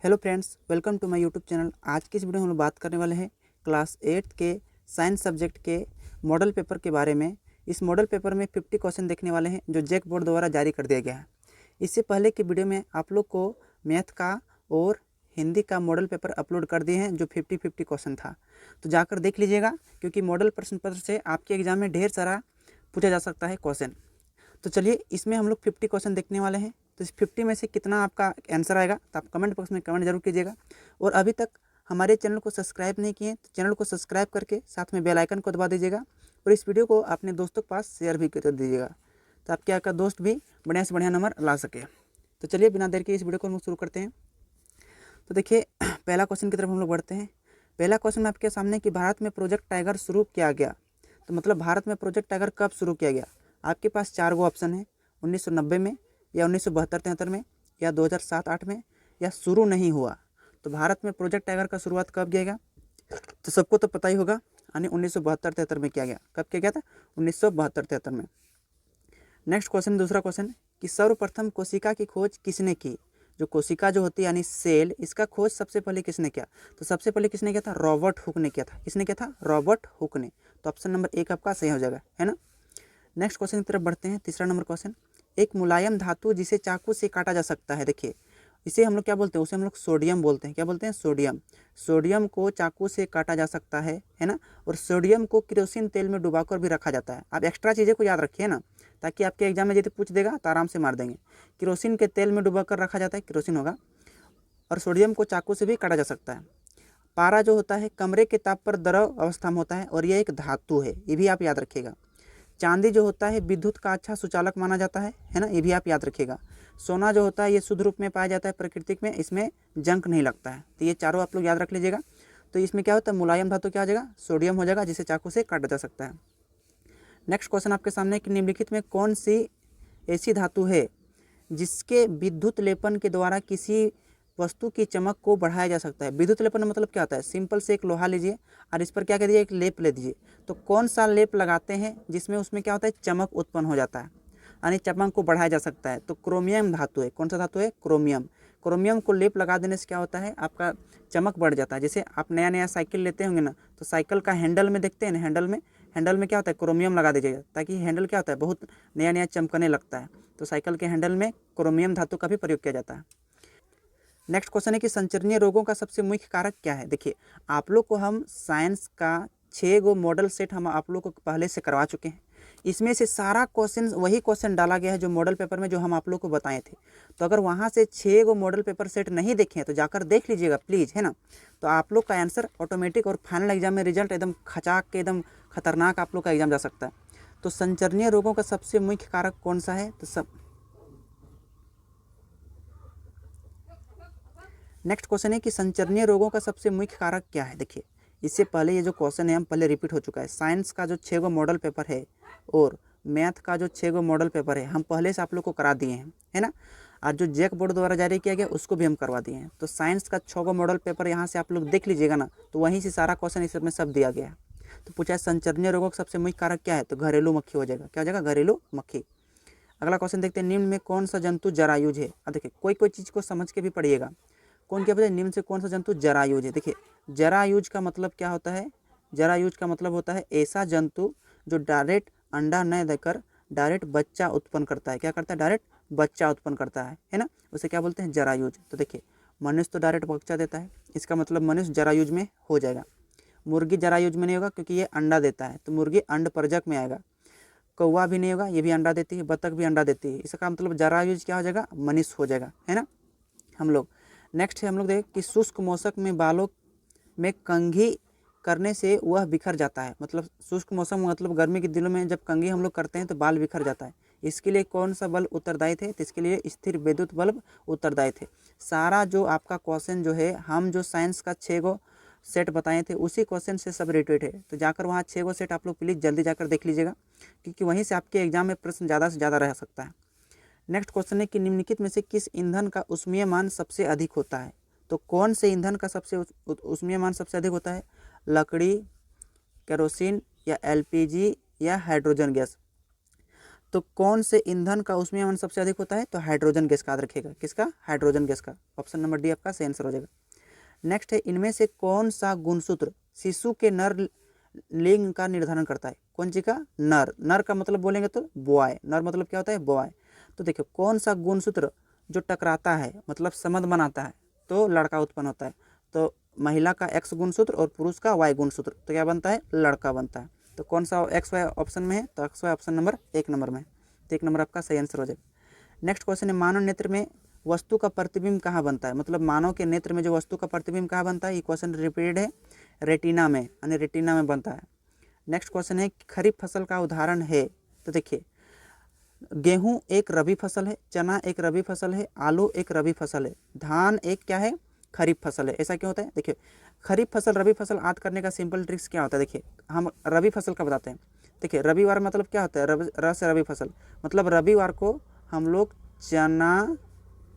Hello friends, welcome to my YouTube channel. आज की इस वीडियो में हम लोग बात करने वाले हैं क्लास 8 के साइंस सब्जेक्ट के मॉडल पेपर के बारे में। इस मॉडल पेपर में 50 क्वेश्चन देखने वाले हैं जो जैक बोर्ड द्वारा जारी कर दिया गया है। इससे पहले की वीडियो में आप लोग को मैथ का और हिंदी का मॉडल पेपर अपलोड कर दिए हैं जो 50-50 क्वेश्चन था, तो जाकर देख लीजिएगा, क्योंकि मॉडल प्रश्न पत्र से आपके एग्जाम में ढेर सारा पूछा जा सकता है क्वेश्चन। तो चलिए, इसमें हम लोग 50 क्वेश्चन देखने वाले हैं। तो इस 50 में से कितना आपका आंसर आएगा तो आप कमेंट बॉक्स में कमेंट जरूर कीजिएगा। और अभी तक हमारे चैनल को सब्सक्राइब नहीं किए तो चैनल को सब्सक्राइब करके साथ में बेल आइकन को दबा दीजिएगा और इस वीडियो को अपने दोस्तों के पास शेयर भी कर दीजिएगा, तो आपके आपका दोस्त भी बढ़िया से बढ़िया नंबर ला सके। तो चलिए, बिना देर के इस वीडियो को हम लोग शुरू करते हैं। तो देखिए, पहला क्वेश्चन की तरफ हम लोग बढ़ते हैं। पहला क्वेश्चन में आपके सामने कि भारत में प्रोजेक्ट टाइगर शुरू किया गया। तो मतलब भारत में प्रोजेक्ट टाइगर कब शुरू किया गया। आपके पास 4 गो ऑप्शन है, 1990 में या 1972-73 में या 2007-8 में या शुरू नहीं हुआ। तो भारत में प्रोजेक्ट टाइगर का शुरुआत कब किया गया, तो सबको तो पता ही होगा, यानी 1972-73 में किया गया। कब किया गया था? 1972-73 में। नेक्स्ट क्वेश्चन, दूसरा क्वेश्चन कि सर्वप्रथम कोशिका की खोज किसने की। जो कोशिका जो होती है यानी सेल, इसका खोज सबसे पहले किसने किया? तो सबसे पहले किसने किया था? रॉबर्ट हुक ने किया था। किसने किया था? रॉबर्ट हुक ने। तो ऑप्शन नंबर 1 आपका सही हो जाएगा, है ना। नेक्स्ट क्वेश्चन की तरफ बढ़ते हैं। तीसरा नंबर क्वेश्चन, एक मुलायम धातु जिसे चाकू से काटा जा सकता है। देखिए, इसे हम लोग क्या बोलते हैं? उसे हम लोग सोडियम बोलते हैं। क्या बोलते हैं? सोडियम। सोडियम को चाकू से काटा जा सकता है ना। और सोडियम को केरोसिन तेल में डुबाकर भी रखा जाता है। आप एक्स्ट्रा चीज़ें को याद रखिए ना, ताकि आपके एग्जाम में यदि पूछ देगा तो आराम से मार देंगे। केरोसिन के तेल में डुबाकर रखा जाता है, केरोसिन होगा। और सोडियम को चाकू से भी काटा जा सकता है। पारा जो होता है कमरे के ताप पर द्रव अवस्था में होता है और यह एक धातु है, ये भी आप याद रखिएगा। चांदी जो होता है विद्युत का अच्छा सुचालक माना जाता है ना, ये भी आप याद रखिएगा। सोना जो होता है ये शुद्ध रूप में पाया जाता है प्राकृतिक में, इसमें जंक नहीं लगता है। तो ये चारों आप लोग याद रख लीजिएगा। तो इसमें क्या होता है? मुलायम धातु क्या हो जाएगा? सोडियम हो जाएगा, जिसे चाकू से काटा जा सकता है। नेक्स्ट क्वेश्चन आपके सामने कि निम्नलिखित में कौन सी ऐसी धातु है जिसके विद्युत लेपन के द्वारा किसी वस्तु की चमक को बढ़ाया जा सकता है। विद्युत लेपन मतलब क्या होता है? सिंपल से एक लोहा लीजिए और इस पर क्या कर दीजिए? एक लेप ले दीजिए। तो कौन सा लेप लगाते हैं जिसमें उसमें क्या होता है? चमक उत्पन्न हो जाता है, यानी चमक को बढ़ाया जा सकता है। तो क्रोमियम धातु है। कौन सा धातु है? क्रोमियम। क्रोमियम को लेप लगा देने से क्या होता है? आपका चमक बढ़ जाता है। जैसे आप नया नया साइकिल लेते होंगे ना, तो साइकिल का हैंडल में देखते हैं ना, हैंडल में क्या होता है? क्रोमियम लगा दीजिएगा, ताकि हैंडल क्या होता है? बहुत नया नया चमकने लगता है। तो साइकिल के हैंडल में क्रोमियम धातु का भी प्रयोग किया जाता है। नेक्स्ट क्वेश्चन है कि संचरणीय रोगों का सबसे मुख्य कारक क्या है। देखिए, आप लोग को हम साइंस का 6 गो मॉडल सेट हम आप लोग को पहले से करवा चुके हैं। इसमें से सारा क्वेश्चन वही क्वेश्चन डाला गया है जो मॉडल पेपर में जो हम आप लोग को बताए थे। तो अगर वहाँ से 6 गो मॉडल पेपर सेट नहीं देखे हैं तो जाकर देख लीजिएगा प्लीज़, है ना। तो आप लोग का आंसर ऑटोमेटिक और फाइनल एग्जाम में रिजल्ट एकदम खचाक के एकदम खतरनाक आप लोग का एग्जाम जा सकता है। तो संचरणीय रोगों का सबसे मुख्य कारक कौन सा है? तो नेक्स्ट क्वेश्चन है कि संचरणीय रोगों का सबसे मुख्य कारक क्या है। देखिए, इससे पहले ये जो क्वेश्चन है हम पहले रिपीट हो चुका है। साइंस का जो 6 गो मॉडल पेपर है और मैथ का जो 6 गो मॉडल पेपर है हम पहले से आप लोग को करा दिए हैं, है ना। और जो जैक बोर्ड द्वारा जारी किया गया उसको भी हम करवा दिए हैं। तो साइंस का 6 गो मॉडल पेपर यहाँ से आप लोग देख लीजिएगा ना, तो वहीं से सारा क्वेश्चन इस में सब दिया गया है। तो पूछा है संचरणीय रोगों का सबसे मुख्य कारक क्या है, तो घरेलू मक्खी हो जाएगा। क्या हो जाएगा? घरेलू मक्खी। अगला क्वेश्चन देखते हैं, निम्न में कौन सा जंतु जरायुज है। अब देखिए, कोई कोई चीज़ को समझ के भी पढ़िएगा। कौन क्या बताए? निम्न से कौन सा जंतु जरायुज है। देखिए, जरायुज का मतलब क्या होता है? जरायुज का मतलब होता है ऐसा जंतु जो डायरेक्ट अंडा न देकर डायरेक्ट बच्चा उत्पन्न करता है। क्या करता है? डायरेक्ट बच्चा उत्पन्न करता है ना। उसे क्या बोलते हैं? जरायुज। तो देखिए, मनुष्य तो डायरेक्ट बच्चा देता है, इसका मतलब मनुष्य जरायुज में हो जाएगा। मुर्गी जरायुज में नहीं होगा क्योंकि ये अंडा देता है, तो मुर्गी अंड परजक में आएगा। कौवा भी नहीं होगा, ये भी अंडा देती है। बतख भी अंडा देती है, इसका मतलब जरायुज क्या हो जाएगा? मनुष्य हो जाएगा, है ना। हम लोग नेक्स्ट है, हम लोग देखें कि शुष्क मौसम में बालों में कंघी करने से वह बिखर जाता है। मतलब शुष्क मौसम मतलब गर्मी के दिनों में जब कंघी हम लोग करते हैं तो बाल बिखर जाता है। इसके लिए कौन सा बल्ब उत्तरदायी थे? तो इसके लिए स्थिर विद्युत बल्ब उत्तरदायी थे। सारा जो आपका क्वेश्चन जो है, हम जो साइंस का 6 गो सेट बताए थे उसी क्वेश्चन से सब रिलेटेड है। तो जाकर वहाँ 6 गो सेट आप लोग प्लीज़ जल्दी जाकर देख लीजिएगा, क्योंकि वहीं से आपके एग्जाम में प्रश्न ज़्यादा से ज़्यादा रह सकता है। नेक्स्ट क्वेश्चन है कि निम्नलिखित में से किस ईंधन का ऊष्मीय मान सबसे अधिक होता है। तो कौन से ईंधन का सबसे ऊष्मीय मान सबसे अधिक होता है? लकड़ी, केरोसिन या एलपीजी या हाइड्रोजन गैस। तो कौन से ईंधन का ऊष्मीयमान सबसे अधिक होता है? तो हाइड्रोजन गैस का याद रखिएगा। किसका? हाइड्रोजन गैस का। ऑप्शन नंबर डी आपका सही आंसर हो जाएगा। नेक्स्ट है, इनमें से कौन सा गुणसूत्र शिशु के नर लिंग का निर्धारण करता है? कौन सी का? नर। नर का मतलब बोलेंगे तो बॉय। नर मतलब क्या होता है? बॉय। तो देखिए कौन सा गुणसूत्र जो टकराता है मतलब संबंध बनाता है तो लड़का उत्पन्न होता है? तो महिला का एक्स गुणसूत्र और पुरुष का वाई गुणसूत्र, तो क्या बनता है? लड़का बनता है। तो कौन सा एक्स वाई ऑप्शन में है? तो x why option number 1 number में है। तो 1 नंबर आपका सही आंसर हो जाएगा। नेक्स्ट क्वेश्चन है, मानव नेत्र में वस्तु का प्रतिबिंब कहाँ बनता है? मतलब मानव के नेत्र में जो वस्तु का प्रतिबिंब कहाँ बनता है? ये क्वेश्चन रिपीटेड है, रेटिना में, यानी रेटिना में बनता है। नेक्स्ट क्वेश्चन है, खरीफ फसल का उदाहरण है? तो देखिए गेहूं एक रबी फसल है, चना एक रबी फसल है, आलू एक रबी फसल है, धान एक क्या है? खरीफ फसल है। ऐसा क्यों होता है? देखिए खरीफ फसल रबी फसल याद करने का सिंपल ट्रिक्स क्या होता है? देखिए हम रबी फसल का बताते हैं। देखिए रविवार मतलब क्या होता है? र से रबी फसल मतलब रविवार को हम लोग चना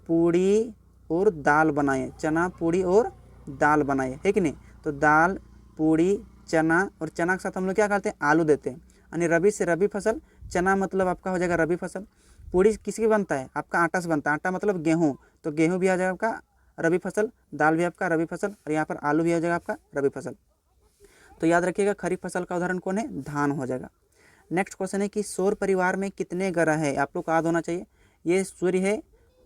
पूड़ी और दाल बनाए, चना पूड़ी और दाल बनाए, है कि नहीं? तो दाल पूड़ी चना, और चना के साथ हम लोग क्या करते हैं? आलू देते हैं। यानी रबी से रबी फसल, चना मतलब आपका हो जाएगा रबी फसल। पूड़ी किसकी बनता है? आपका आटा से बनता है। आटा मतलब गेहूँ, तो गेहूँ भी आ जाएगा आपका रबी फसल, दाल भी आपका रबी फसल, और यहाँ पर आलू भी आ जाएगा आपका रबी फसल। तो याद रखिएगा खरीफ फसल का उदाहरण कौन है? धान हो जाएगा। नेक्स्ट क्वेश्चन है कि सौर परिवार में कितने ग्रह है? आप लोग को याद होना चाहिए। ये सूर्य है,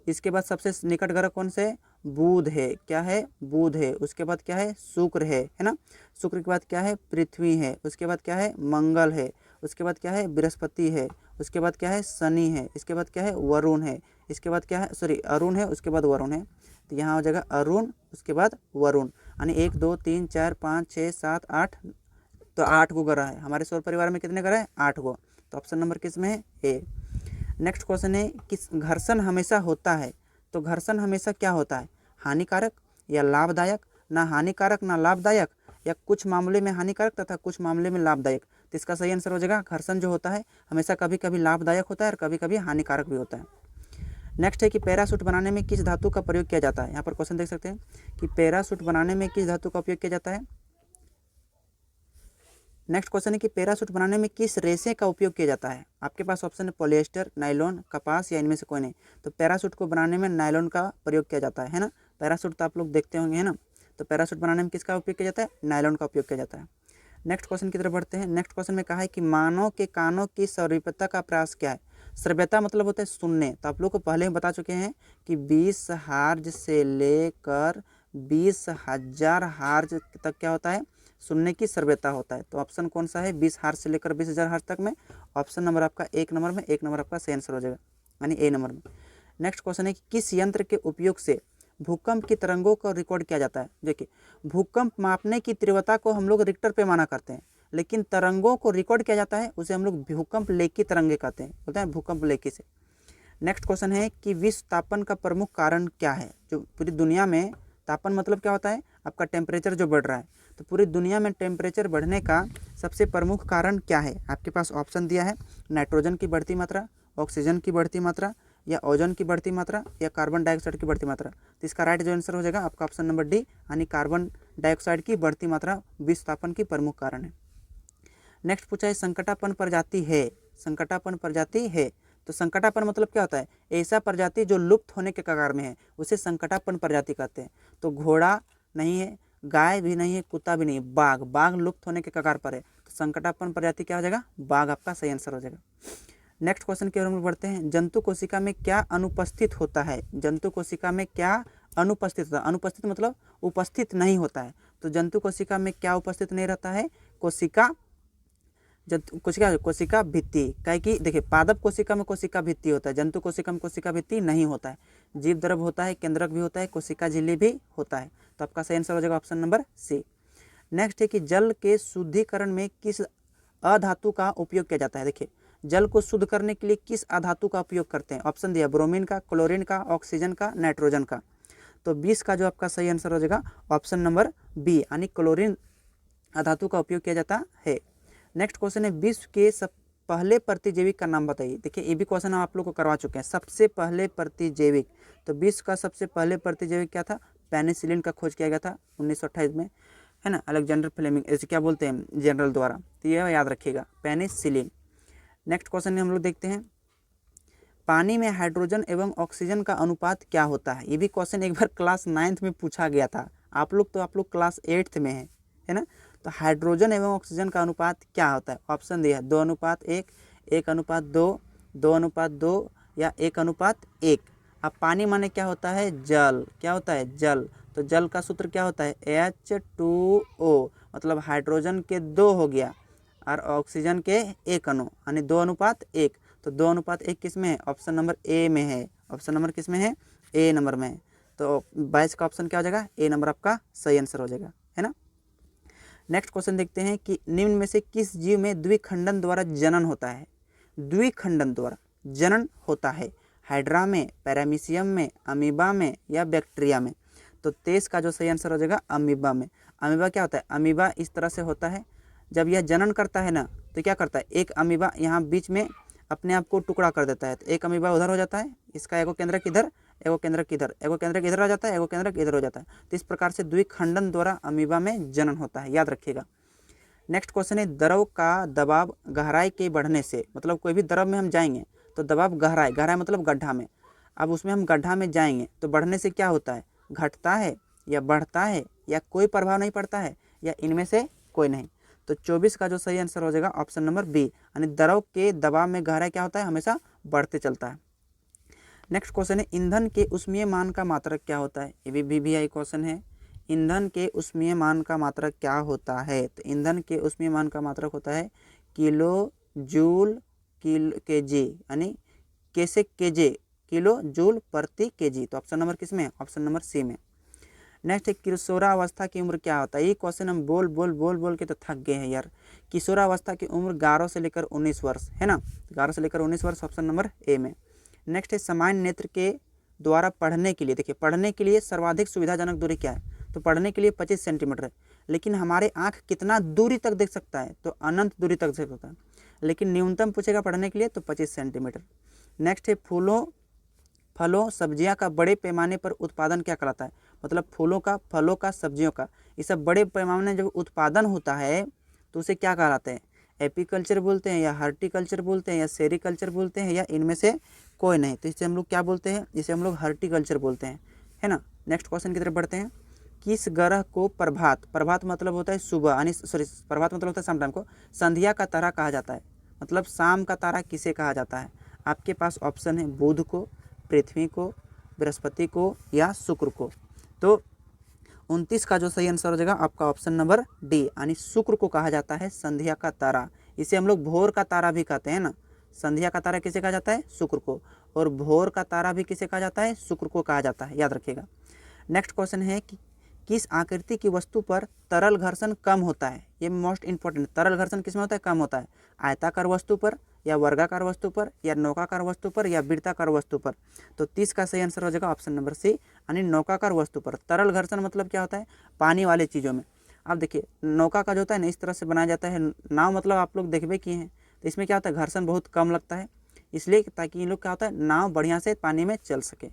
इसके बाद सबसे निकट ग्रह कौन से है? बुध है। क्या है? बुध है। उसके बाद क्या है? शुक्र है ना? शुक्र के बाद क्या है? पृथ्वी है। उसके बाद क्या है? मंगल है। उसके बाद क्या है? बृहस्पति है। उसके बाद क्या है? शनि है। इसके बाद क्या है? वरुण है। इसके बाद क्या है? सॉरी अरुण है। उसके बाद वरुण है। तो यहाँ हो जाएगा अरुण, उसके बाद वरुण, यानी 1 2 3 4 5 6 7 8, तो 8 गो ग्रह है। हमारे सौर परिवार में कितने ग्रह हैं? 8 गो। तो ऑप्शन नंबर किस में है? ए। नेक्स्ट क्वेश्चन है कि घर्षण हमेशा होता है? तो घर्षण हमेशा क्या होता है? हानिकारक या लाभदायक? ना हानिकारक ना लाभदायक, या कुछ मामले में हानिकारक तथा कुछ मामले में लाभदायक। तो इसका सही आंसर हो जाएगा घर्षण जो होता है हमेशा कभी कभी लाभदायक होता है और कभी कभी हानिकारक भी होता है। नेक्स्ट है कि पैराशूट बनाने में किस धातु का प्रयोग किया जाता है? यहाँ पर क्वेश्चन देख सकते हैं कि पैराशूट बनाने में किस धातु का उपयोग किया जाता है। नेक्स्ट क्वेश्चन है कि पैराशूट बनाने में किस रेशे का उपयोग किया जाता है? आपके पास ऑप्शन है पॉलिएस्टर, नायलॉन, कपास, या इनमें से कोई नहीं। तो पैराशूट को बनाने में नायलॉन का प्रयोग किया जाता है ना? पैराशूट तो आप लोग देखते होंगे, है ना? तो पैराशूट बनाने में किसका उपयोग किया जाता है? नायलॉन का उपयोग किया जाता है। नेक्स्ट क्वेश्चन की तरफ बढ़ते हैं। नेक्स्ट क्वेश्चन में कहा है कि मानव के कानों की श्रव्यता का प्रयास क्या है? श्रव्यता मतलब होता है सुनने। तो आप लोग को पहले ही बता चुके हैं कि 20 हर्ट्ज से लेकर 20,000 हर्ट्ज तक क्या होता है? सुनने की श्रव्यता होता है। तो ऑप्शन कौन सा है? 20 हर्ट्ज से लेकर 20,000 हर्ट्ज तक में। ऑप्शन नंबर आपका 1 नंबर में, 1 नंबर आपका सही आंसर हो जाएगा, यानी ए नंबर में। नेक्स्ट क्वेश्चन है कि किस यंत्र के उपयोग से भूकंप की तरंगों को रिकॉर्ड किया जाता है? देखिए भूकंप मापने की तीव्रता को हम लोग रिक्टर पैमाना करते हैं, लेकिन तरंगों को रिकॉर्ड किया जाता है उसे हम लोग भूकंप लेखी तरंगे कहते हैं, बोलते हैं भूकंप लेखी से। नेक्स्ट क्वेश्चन है कि विश्व तापन का प्रमुख कारण क्या है? जो पूरी दुनिया में तापन मतलब क्या होता है? आपका टेम्परेचर जो बढ़ रहा है। तो पूरी दुनिया में टेम्परेचर बढ़ने का सबसे प्रमुख कारण क्या है? आपके पास ऑप्शन दिया है नाइट्रोजन की बढ़ती मात्रा, ऑक्सीजन की बढ़ती मात्रा, या ओजोन की बढ़ती मात्रा, या कार्बन डाइऑक्साइड की बढ़ती मात्रा। तो इसका राइट जो आंसर हो जाएगा आपका ऑप्शन नंबर डी, यानी कार्बन डाइऑक्साइड की बढ़ती मात्रा विश्व तापन की प्रमुख कारण है। नेक्स्ट पूछा है संकटापन प्रजाति है? संकटापन प्रजाति है, तो संकटापन मतलब क्या होता है? ऐसा प्रजाति जो लुप्त होने के कगार में है उसे संकटापन प्रजाति कहते हैं। तो घोड़ा नहीं है, गाय भी नहीं है, कुत्ता भी नहीं है, बाघ। बाघ लुप्त होने के कगार पर है, तो संकटापन प्रजाति क्या हो जाएगा? बाघ आपका सही आंसर हो जाएगा। नेक्स्ट क्वेश्चन की ओर हम बढ़ते हैं। जंतु कोशिका में क्या अनुपस्थित होता है? जंतु कोशिका में क्या अनुपस्थित होता है? अनुपस्थित मतलब उपस्थित नहीं होता है। तो जंतु कोशिका में क्या उपस्थित नहीं रहता है? कोशिका कोशिका भित्ति। क्या कि देखिए पादप कोशिका में कोशिका भित्ति होता है, जंतु कोशिका में कोशिका भित्ति नहीं होता है। जीव द्रव होता है, केंद्रक भी होता है, कोशिका झिल्ली भी होता है। तो आपका सही आंसर हो जाएगा ऑप्शन नंबर सी। नेक्स्ट है कि जल के शुद्धिकरण में किस अधातु का उपयोग किया जाता है? देखिए जल को शुद्ध करने के लिए किस अधातु का उपयोग करते हैं? ऑप्शन दिया ब्रोमीन का, क्लोरीन का, ऑक्सीजन का, नाइट्रोजन का। तो 20 का जो आपका सही आंसर हो जाएगा ऑप्शन नंबर बी, यानी क्लोरीन अधातु का उपयोग किया जाता है। नेक्स्ट क्वेश्चन है विश्व के पहले प्रतिजैविक का नाम बताइए। देखिए ये भी क्वेश्चन हम आप लोग को करवा चुके हैं। सबसे पहले प्रतिजैविक, तो विश्व का सबसे पहले प्रतिजैविक क्या था? पेनिसिलिन का खोज किया गया था 1928 में, है ना? अलेक्जेंडर फ्लेमिंग ऐसे क्या बोलते हैं जनरल द्वारा, तो यह याद रखिएगा पेनिसिलिन। नेक्स्ट क्वेश्चन हम लोग देखते हैं पानी में हाइड्रोजन एवं ऑक्सीजन का अनुपात क्या होता है? ये भी क्वेश्चन एक बार क्लास 9th में पूछा गया था। आप लोग क्लास 8th में है ना। तो हाइड्रोजन एवं ऑक्सीजन का अनुपात क्या होता है? ऑप्शन दिया है 2:1, 1:2, 2:2 या 1:1। अब पानी माने क्या होता है? जल। क्या होता है? जल। तो जल का सूत्र क्या होता है? H2O, मतलब हाइड्रोजन के 2 हो गया और ऑक्सीजन के 1 अणु, यानी 2:1। तो 2:1 किस में है? ऑप्शन नंबर ए में है। ऑप्शन नंबर किस में है? ए नंबर में है। तो 22 का ऑप्शन क्या हो जाएगा? ए नंबर आपका सही आंसर हो जाएगा, है ना। नेक्स्ट क्वेश्चन देखते हैं कि निम्न में से किस जीव में द्विखंडन द्वारा जनन होता है? द्विखंडन द्वारा जनन होता है। हाइड्रा में, पैरामीशियम में, अमीबा में या बैक्टीरिया में? तो 23 का जो सही आंसर हो जाएगा अमीबा में। अमीबा क्या होता है? अमीबा इस तरह से होता है, जब यह जनन करता है ना तो क्या करता है? एक अमीबा यहाँ बीच में अपने आप को टुकड़ा कर देता है। तो एक अमीबा उधर हो जाता है, इसका एगो केंद्रक इधर, एगो केंद्रक इधर, एगो केंद्रक इधर आ जाता है, एगो केंद्रक इधर हो जाता है। तो इस प्रकार से द्विखंडन द्वारा अमीबा में जनन होता है, याद रखिएगा। नेक्स्ट क्वेश्चन है द्रव का दबाव गहराई के बढ़ने से, मतलब कोई भी द्रव में हम जाएंगे तो दबाव गहराई, गहराई मतलब गड्ढा में, अब उसमें हम गड्ढा में जाएंगे तो बढ़ने से क्या होता है? घटता है या बढ़ता है या कोई प्रभाव नहीं पड़ता है या इनमें से कोई नहीं? तो 24 का जो सही आंसर हो जाएगा ऑप्शन नंबर बी, यानी द्रव के दबाव में गहराई क्या होता है? हमेशा बढ़ते चलता है। नेक्स्ट क्वेश्चन है ईंधन के ऊष्मीय मान का मात्रक क्या होता है? ये भी VVI क्वेश्चन है। ईंधन के ऊष्मीय मान का मात्रक क्या होता है? तो ईंधन के ऊष्मीय मान का मात्रक होता है किलो जूल केजी, यानी कैसे केजे, किलो जूल प्रति केजी। तो ऑप्शन नंबर किस में है? ऑप्शन नंबर सी में। नेक्स्ट है किशोरावस्था की उम्र क्या होता है? ये क्वेश्चन हम बोल के तो थक गए हैं यार। किशोरावस्था की उम्र 11 से लेकर 19 वर्ष, है ना। 11 से लेकर 19 वर्ष, ऑप्शन नंबर ए में। नेक्स्ट है सामान्य नेत्र के द्वारा पढ़ने के लिए, देखिए पढ़ने के लिए सर्वाधिक सुविधाजनक दूरी क्या है? तो पढ़ने के लिए 25 सेंटीमीटर है, लेकिन हमारे आँख कितना दूरी तक देख सकता है? तो अनंत दूरी तक देख सकता है, लेकिन न्यूनतम पूछेगा पढ़ने के लिए तो 25 सेंटीमीटर। नेक्स्ट है फलों सब्जियां का बड़े पैमाने पर उत्पादन क्या कहलाता है? मतलब फूलों का, फलों का, सब्जियों का, ये सब बड़े पैमाने में जब उत्पादन होता है तो उसे क्या कहलाते हैं? एपीकल्चर बोलते हैं या हार्टिकल्चर बोलते हैं या सेरिकल्चर बोलते हैं या इनमें से कोई नहीं? तो इसे हम लोग क्या बोलते हैं? इसे हम लोग हार्टिकल्चर बोलते हैं, है ना। नेक्स्ट क्वेश्चन की तरफ बढ़ते हैं। किस ग्रह को प्रभात मतलब होता है सुबह, यानी सॉरी प्रभात मतलब होता है शाम टाइम को, संध्या का तारा कहा जाता है? मतलब शाम का तारा किसे कहा जाता है? आपके पास ऑप्शन है बुध को, पृथ्वी को, बृहस्पति को या शुक्र को। तो 29 का जो सही आंसर हो जाएगा आपका ऑप्शन नंबर डी, यानी शुक्र को कहा जाता है संध्या का तारा। इसे हम लोग भोर का तारा भी कहते हैं ना। संध्या का तारा किसे कहा जाता है? शुक्र को। और भोर का तारा भी किसे कहा जाता है? शुक्र को कहा जाता है, याद रखिएगा। नेक्स्ट क्वेश्चन है कि किस आकृति की वस्तु पर तरल घर्षण कम होता है? ये मोस्ट इंपॉर्टेंट। तरल घर्षण किस में होता है? कम होता है। आयताकार वस्तु पर या वर्गाकार वस्तु पर या नौकाकार वस्तु पर या वृत्ताकार वस्तु पर? तो 30 का सही आंसर हो जाएगा ऑप्शन नंबर सी, यानी नौकाकार वस्तु पर। तरल घर्षण मतलब क्या होता है? पानी वाले चीज़ों में। अब देखिए नौका का जो होता है ना इस तरह से बनाया जाता है, नाव मतलब आप लोग देखबे किए हैं, तो इसमें क्या होता है? घर्षण बहुत कम लगता है, इसलिए ताकि इन लोग क्या होता है नाव बढ़िया से पानी में चल सके।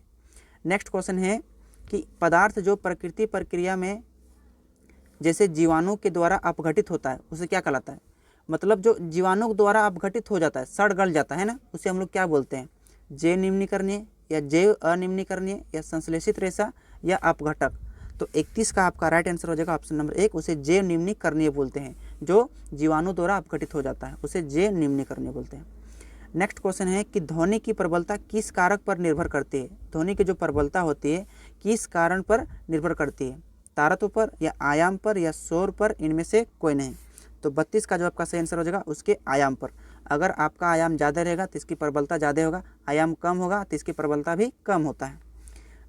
नेक्स्ट क्वेश्चन है कि पदार्थ जो प्रकृति प्रक्रिया में जैसे जीवाणु के द्वारा अपघटित होता है उसे क्या कहलाता है? मतलब जो जीवाणु द्वारा अपघटित हो जाता है, सड़ गल जाता है ना, उसे हम लोग क्या बोलते हैं? जैव निम्नीकरणीय या जैव अनिम्नीकरणीय या संश्लेषित रेशा या अपघटक? तो 31 का आपका राइट आंसर हो जाएगा ऑप्शन नंबर 1, उसे जैव निम्नीकरणीय बोलते हैं। जो जीवाणु द्वारा अपघटित हो जाता है उसे जैव निम्नीकरणीय बोलते हैं। नेक्स्ट क्वेश्चन है कि ध्वनि की प्रबलता किस कारक पर निर्भर करती है? ध्वनि की जो प्रबलता होती है किस कारण पर निर्भर करती है? तारत्व पर या आयाम पर या शोर पर? इनमें से कोई नहीं। तो 32 का जो आपका सही आंसर हो जाएगा उसके आयाम पर। अगर आपका आयाम ज़्यादा रहेगा तो इसकी प्रबलता ज़्यादा होगा, आयाम कम होगा तो इसकी प्रबलता भी कम होता है।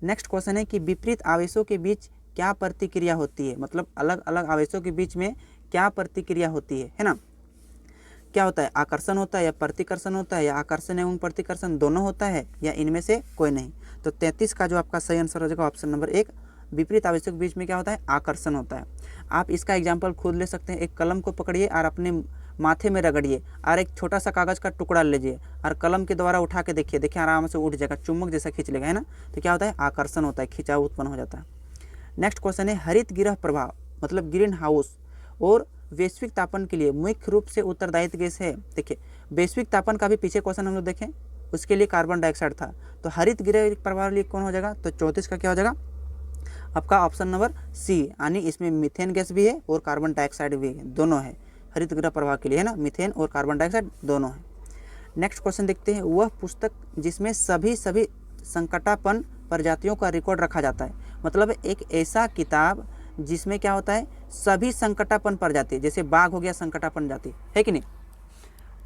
नेक्स्ट क्वेश्चन है कि विपरीत आवेशों के बीच क्या प्रतिक्रिया होती है? मतलब अलग अलग आवेशों के बीच में क्या प्रतिक्रिया होती है ना। क्या होता है? आकर्षण होता है या प्रतिकर्षण होता है या आकर्षण एवं प्रतिकर्षण दोनों होता है या इनमें से कोई नहीं? तो 33 का जो आपका सही आंसर हो जाएगा ऑप्शन नंबर 1, विपरीत आवेशों के बीच में क्या होता है? आकर्षण होता है। आप इसका एग्जाम्पल खुद ले सकते हैं। एक कलम को पकड़िए और अपने माथे में रगड़िए और एक छोटा सा कागज़ का टुकड़ा लीजिए और कलम के द्वारा उठा के देखिए आराम से उठ जाएगा, चुम्बक जैसा खींच लेगा, है ना। तो क्या होता है? आकर्षण होता है, खिंचाव उत्पन्न हो जाता है। नेक्स्ट क्वेश्चन है हरित गृह प्रभाव मतलब ग्रीन हाउस और वैश्विक तापन के लिए मुख्य रूप से उत्तरदायित्व गैस है। देखिए वैश्विक तापन का भी पीछे क्वेश्चन हम लोग देखें, उसके लिए कार्बन डाइऑक्साइड था। तो हरित गृह प्रभाव लिए कौन हो जाएगा, तो 34 का क्या हो जाएगा आपका ऑप्शन नंबर सी, यानी इसमें मीथेन गैस भी है और कार्बन डाइऑक्साइड भी है, दोनों है हरित गृह प्रभाव के लिए, है ना, मीथेन और कार्बन डाइऑक्साइड दोनों है। नेक्स्ट क्वेश्चन देखते हैं, वह पुस्तक जिसमें सभी संकटापन्न प्रजातियों का रिकॉर्ड रखा जाता है। मतलब एक ऐसा किताब जिसमें क्या होता है, सभी संकटापन्न प्रजाति, जैसे बाघ हो गया संकटापन्न जाति, है कि नहीं,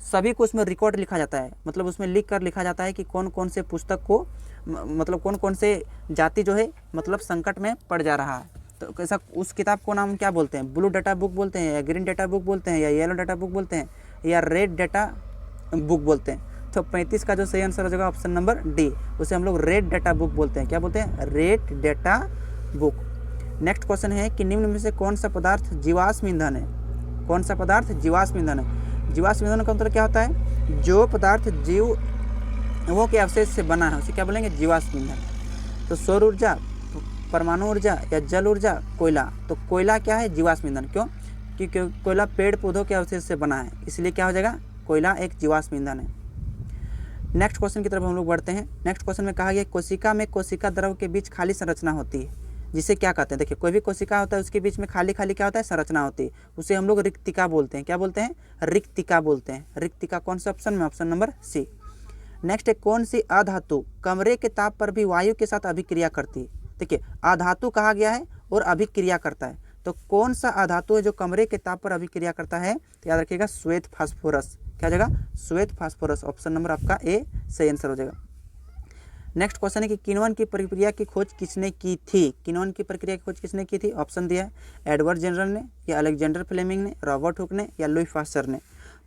सभी को उसमें रिकॉर्ड लिखा जाता है। मतलब उसमें लिख कर लिखा जाता है कि कौन कौन से पुस्तक को मतलब कौन कौन से जाति जो है मतलब संकट में पड़ जा रहा है। तो कैसा उस किताब को नाम क्या बोलते हैं, ब्लू डाटा बुक बोलते हैं, या ग्रीन डाटा बुक बोलते हैं, या येलो डाटा बुक बोलते हैं, या रेड डाटा बुक बोलते हैं। तो 35 का जो सही आंसर हो जाएगा ऑप्शन नंबर डी, उसे हम लोग रेड डाटा बुक बोलते हैं। क्या बोलते हैं, red data book. Next question है कि निम्न में से कौन सा पदार्थ जीवाश्म ईंधन है। कौन सा पदार्थ जीवाश्म ईंधन है। जीवाश्म ईंधन का मतलब क्या होता है, जो पदार्थ जीवों के अवशेष से बना है उसे क्या बोलेंगे, जीवाश्म ईंधन। तो सौर ऊर्जा, परमाणु ऊर्जा या जल ऊर्जा, कोयला। तो कोयला क्या है, जीवाश्म ईंधन। क्यों, क्योंकि कोयला पेड़ पौधों के अवशेष से बना है, इसलिए क्या हो जाएगा, कोयला एक जीवाश्म ईंधन है। नेक्स्ट क्वेश्चन की तरफ हम लोग बढ़ते हैं। नेक्स्ट क्वेश्चन में कहा गया कोशिका में कोशिका द्रव के बीच खाली संरचना होती है, जिसे क्या कहते हैं। देखिए कोई भी कोशिका होता है उसके बीच में खाली खाली क्या होता है, संरचना होती है, उसे हम लोग रिक्तिका बोलते हैं। क्या बोलते हैं, रिक्तिका बोलते हैं। रिक्तिका कौन सा ऑप्शन में, ऑप्शन नंबर सी। नेक्स्ट है कौन सी अधातु कमरे के ताप पर भी वायु के साथ अभिक्रिया करती है। देखिए अधातु कहा गया है और अभिक्रिया करता है, तो कौन सा अधातु है जो कमरे के ताप पर अभिक्रिया करता है, तो याद रखिएगा श्वेत फास्फोरस। क्या हो जाएगा, श्वेत फास्फोरस। ऑप्शन नंबर आपका ए सही आंसर हो जाएगा। नेक्स्ट क्वेश्चन है कि किण्वन की प्रक्रिया की खोज किसने की थी। किण्वन की प्रक्रिया की खोज किसने की थी, ऑप्शन दिया है एडवर्ड जेनर ने, या अलेक्जेंडर फ्लेमिंग ने, रॉबर्ट हुक ने, या लुई पास्चर ने।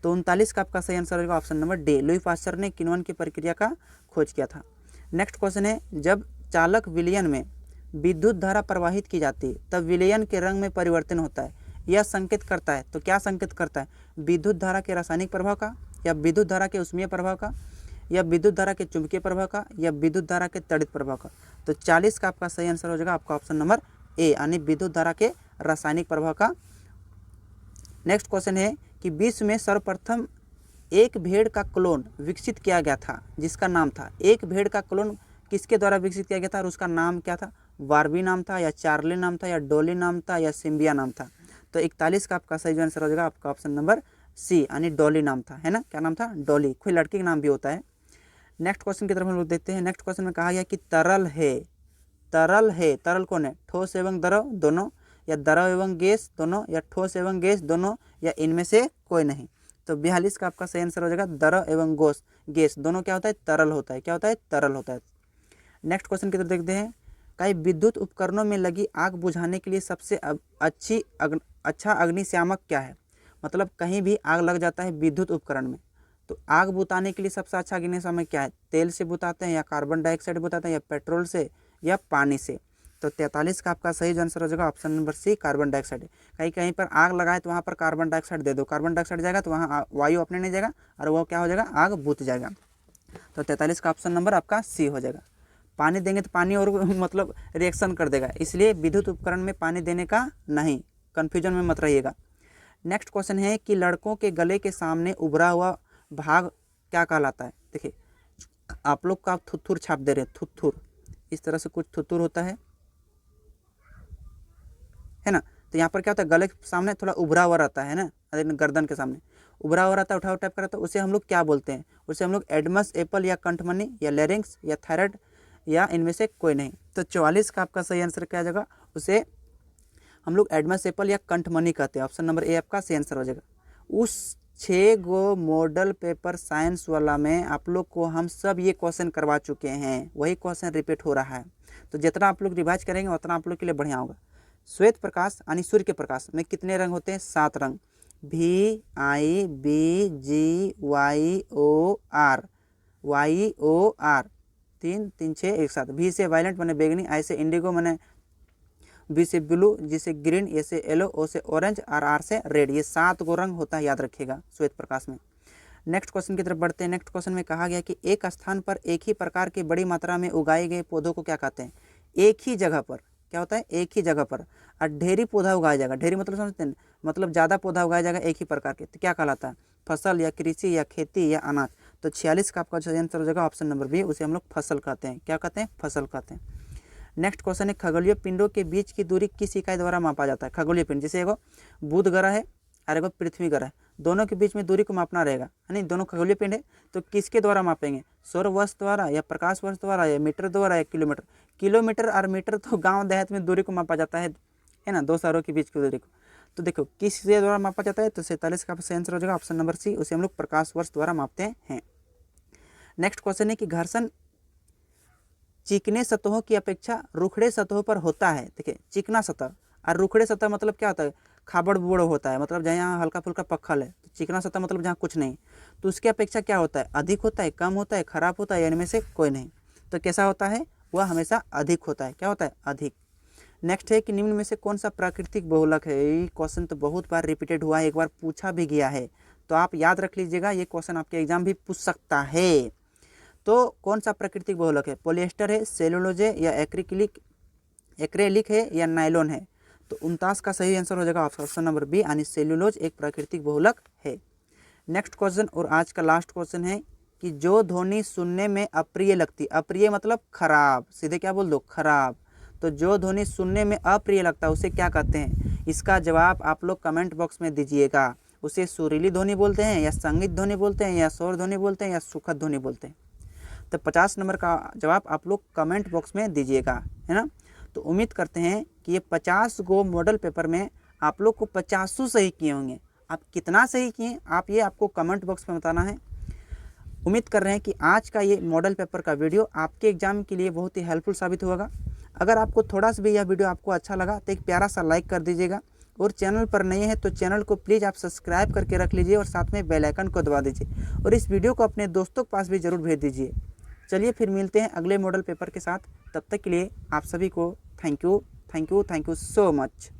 तो 39 का आपका सही आंसर होगा option number D, Louis Pasteur ने किण्वन की प्रक्रिया का खोज किया था। नेक्स्ट क्वेश्चन है जब चालक विलयन में विद्युत धारा प्रवाहित की जाती है तब विलयन के रंग में परिवर्तन होता है, यह संकेत करता है। तो क्या संकेत करता है, विद्युत धारा के रासायनिक प्रभाव का, या विद्युत धारा के ऊष्मीय प्रभाव का, या विद्युत धारा के चुंबकीय प्रभाव का, या विद्युत धारा के त्वरित प्रभाव का। तो 40 का आपका सही आंसर हो जाएगा आपका ऑप्शन नंबर ए, यानी विद्युत धारा के रासायनिक प्रभाव का। नेक्स्ट क्वेश्चन है कि विश्व में सर्वप्रथम एक भेड़ का क्लोन विकसित किया गया था जिसका नाम था, एक भेड़ का क्लोन किसके द्वारा विकसित किया गया था और उसका नाम क्या था, बारबी नाम था, या चार्ली नाम था, या डॉली नाम था, या सिम्बिया नाम था। तो 41 का आपका सही आंसर हो जाएगा आपका ऑप्शन नंबर सी, यानी डॉली नाम था, है ना, क्या नाम था, डॉली। कोई लड़की का नाम भी होता है। नेक्स्ट क्वेश्चन की तरफ हम लोग देखते हैं। नेक्स्ट क्वेश्चन में कहा गया कि तरल है, तरल है, तरल कौन है, ठोस एवं द्रव दोनों, या द्रव एवं गैस दोनों, या ठोस एवं गैस दोनों, या इनमें से कोई नहीं। तो 42 का आपका सही आंसर हो जाएगा द्रव एवं गैस दोनों क्या होता है, तरल होता है। क्या होता है, तरल होता है। नेक्स्ट क्वेश्चन की तरफ देखते हैं। कई विद्युत उपकरणों में लगी आग बुझाने के लिए सबसे अच्छा अग्निशामक क्या है। मतलब कहीं भी आग लग जाता है विद्युत उपकरण में, तो आग बुताने के लिए सबसे अच्छा अग्निशामक क्या है, तेल से बुताते हैं, या कार्बन डाइऑक्साइड बुताते हैं, या पेट्रोल से, या पानी से। तो 43 का आपका सही आंसर हो जाएगा option number C, carbon dioxide. कहीं कहीं पर आग लगाए तो वहाँ पर कार्बन डाइऑक्साइड दे दो, कार्बन डाइऑक्साइड जाएगा तो वहाँ वायु अपने नहीं जाएगा और वो क्या हो जाएगा, आग बुझ जाएगा। तो 43 का ऑप्शन नंबर आपका सी हो जाएगा। पानी देंगे तो पानी और मतलब रिएक्शन कर देगा, इसलिए विद्युत उपकरण में पानी देने का नहीं, कन्फ्यूजन में मत रहिएगा। नेक्स्ट क्वेश्चन है कि लड़कों के गले के सामने उभरा हुआ भाग क्या कहलाता है। देखिए आप लोग का थुथुर छाप दे रहे हैं, थुथुर, इस तरह से कुछ थुथुर होता है ना। तो यहाँ पर क्या होता है, गले के सामने थोड़ा उभरा हुआ रहता है ना, गर्दन के सामने उभरा हुआ रहता है, उठा टाइप का रहता है, उसे हम लोग क्या बोलते हैं, उसे हम लोग एडमस एपल, या कंठमनी, या लेरिंग्स, या थायराइड, या इनमें से कोई नहीं। तो 44 का आपका सही आंसर क्या जाएगा, उसे हम लोग एडमस एपल या कंठमनी कहते हैं। ऑप्शन नंबर ए आपका सही आंसर हो जाएगा। उस 6 गो मॉडल पेपर साइंस वाला में आप लोग को हम सब ये क्वेश्चन करवा चुके हैं, वही क्वेश्चन रिपीट हो रहा है। तो जितना आप लोग रिवाइज करेंगे उतना आप लोग के लिए बढ़िया होगा। श्वेत प्रकाश यानी सूर्य के प्रकाश में कितने रंग होते हैं, 7 रंग, VIBGYOR, YOR, 3 3 6 एक साथ। V से वायलेंट मैंने बैगनी, I से इंडिगो मैंने, B से ब्लू, G से ग्रीन, A से येलो, O से ऑरेंज, R से रेड। ये 7 गो रंग होता है, याद रखिएगा श्वेत प्रकाश में। नेक्स्ट क्वेश्चन की तरफ बढ़ते हैं। नेक्स्ट क्वेश्चन में कहा गया कि एक स्थान पर एक ही प्रकार के बड़ी मात्रा में उगाए गए पौधों को क्या कहते हैं। एक ही जगह पर क्या होता है, एक ही जगह पर, और ढेरी पौधा उगाया जाएगा। ढेरी मतलब समझते हैं, मतलब ज़्यादा पौधा उगाया जाएगा एक ही प्रकार के, तो क्या कहलाता है, फसल, या कृषि, या खेती, या अनाज। तो 46 का आपका सही आंसर हो जाएगा ऑप्शन नंबर बी, उसे हम लोग फसल कहते हैं। क्या कहते हैं? फसल कहते हैं। नेक्स्ट क्वेश्चन है खगोलीय पिंडों के बीच की दूरी किस इकाई द्वारा मापा जाता है? खगोलीय पिंड जैसे एगो बुध ग्रह है और एगो पृथ्वी ग्रह है, दोनों के बीच में दूरी को मापना रहेगा, है नहीं? दोनों खगोलीय पिंड है तो किसके द्वारा मापेंगे? सौर वर्ष द्वारा या प्रकाश वर्ष द्वारा या मीटर द्वारा या किलोमीटर? किलोमीटर और मीटर तो गाँव देहात में दूरी को मापा जाता है ना, दो शहरों के बीच की दूरी को। तो देखो किसके द्वारा मापा जाता है? तो 47 का सही आंसर हो जाएगा ऑप्शन नंबर सी, उसे हम लोग प्रकाश वर्ष द्वारा मापते हैं। नेक्स्ट क्वेश्चन है कि घर्षण चिकने सतहों की अपेक्षा रुखड़े सतहों पर होता है। देखिए चिकना सतह और रुखड़े सतह मतलब क्या होता है? खाबड़ बुबड़ होता है, मतलब जहाँ हल्का फुल्का पक्खल है। तो चिकना सतह मतलब जहाँ कुछ नहीं, तो उसकी अपेक्षा क्या होता है? अधिक होता है, कम होता है, खराब होता है, इनमें से कोई नहीं। तो कैसा होता है? वह हमेशा अधिक होता है। क्या होता है? अधिक। नेक्स्ट है कि निम्न में से कौन सा प्राकृतिक बहुलक है? ये क्वेश्चन तो बहुत बार रिपीटेड हुआ है, एक बार पूछा भी गया है, तो आप याद रख लीजिएगा, ये क्वेश्चन आपके एग्जाम भी पूछ सकता है। तो कौन सा प्राकृतिक बहुलक है? पॉलिएस्टर है, सेलुलोज है, या एक्रेलिक है, या नायलॉन है? तो 49 का सही आंसर हो जाएगा ऑप्शन नंबर बी, यानी सेलुलोज एक प्राकृतिक बहुलक है। नेक्स्ट क्वेश्चन और आज का लास्ट क्वेश्चन है कि जो ध्वनि सुनने में अप्रिय लगती, अप्रिय मतलब खराब, सीधे क्या बोल दो? खराब। तो जो ध्वनि सुनने में अप्रिय लगता है उसे क्या कहते हैं? इसका जवाब आप लोग कमेंट बॉक्स में दीजिएगा। उसे सुरीली ध्वनि बोलते हैं, या संगीत ध्वनि बोलते हैं, या शोर ध्वनि बोलते हैं, या सुखद ध्वनि बोलते हैं? तो 50 नंबर का जवाब आप लोग कमेंट बॉक्स में दीजिएगा, है ना। तो उम्मीद करते हैं कि ये 50 गो मॉडल पेपर में आप लोग को 50 सही किए होंगे। आप कितना सही किए आप ये आपको कमेंट बॉक्स में बताना है। उम्मीद कर रहे हैं कि आज का ये मॉडल पेपर का वीडियो आपके एग्जाम के लिए बहुत ही हेल्पफुल साबित होगा। अगर आपको थोड़ा सा भी यह वीडियो आपको अच्छा लगा तो एक प्यारा सा लाइक कर दीजिएगा, और चैनल पर नए हैं तो चैनल को प्लीज़ आप सब्सक्राइब करके रख लीजिए, और साथ में बेल आइकन को दबा दीजिए, और इस वीडियो को अपने दोस्तों के पास भी ज़रूर भेज दीजिए। चलिए फिर मिलते हैं अगले मॉडल पेपर के साथ, तब तक के लिए आप सभी को थैंक यू सो मच।